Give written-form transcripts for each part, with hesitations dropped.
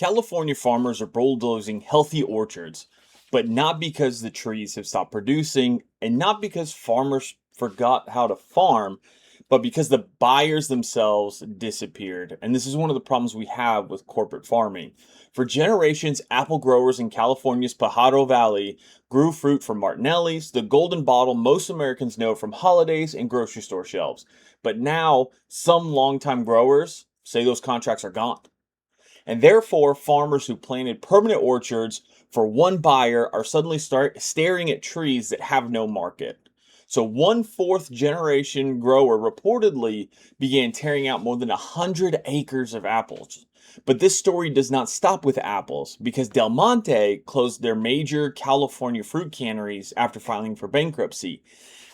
California farmers are bulldozing healthy orchards, but not because the trees have stopped producing and not because farmers forgot how to farm, but because the buyers themselves disappeared. And this is one of the problems we have with corporate farming. For generations, apple growers in California's Pajaro Valley grew fruit from Martinelli's, the golden bottle most Americans know from holidays and grocery store shelves. But now, some longtime growers say those contracts are gone. And therefore, farmers who planted permanent orchards for one buyer are suddenly staring at trees that have no market. So one fourth generation grower reportedly began tearing out more than 100 acres of apples. But this story does not stop with apples because Del Monte closed their major California fruit canneries after filing for bankruptcy.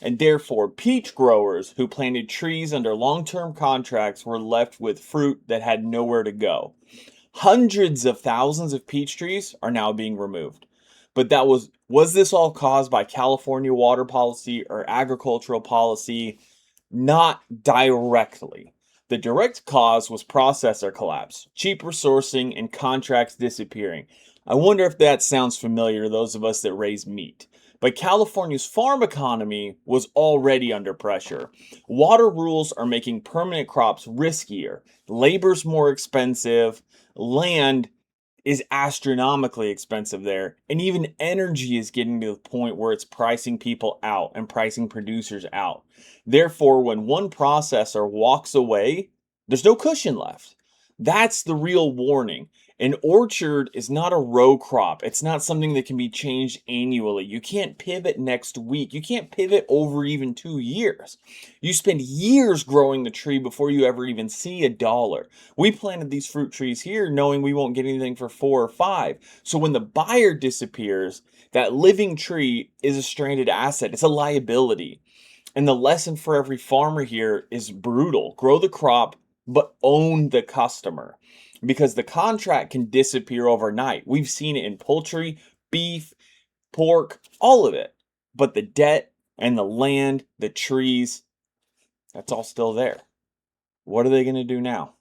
And therefore, peach growers who planted trees under long-term contracts were left with fruit that had nowhere to go. Hundreds of thousands of peach trees are now being removed. But was this all caused by California water policy or agricultural policy? Not directly. The direct cause was processor collapse, cheap resourcing, and contracts disappearing. I wonder if that sounds familiar to those of us that raise meat. But California's farm economy was already under pressure. Water rules are making permanent crops riskier, labor's more expensive, land is astronomically expensive there, and even energy is getting to the point where it's pricing people out and pricing producers out. Therefore, when one processor walks away, there's no cushion left. That's the real warning. An orchard is not a row crop. It's not something that can be changed annually. You can't pivot next week. You can't pivot over even 2 years. You spend years growing the tree before you ever even see a dollar. We planted these fruit trees here knowing we won't get anything for 4 or 5. So when the buyer disappears, that living tree is a stranded asset. It's a liability. And the lesson for every farmer here is brutal. Grow the crop, but own the customer. Because the contract can disappear overnight. We've seen it in poultry, beef, pork, all of it. But the debt and the land, the trees, that's all still there. What are they going to do now?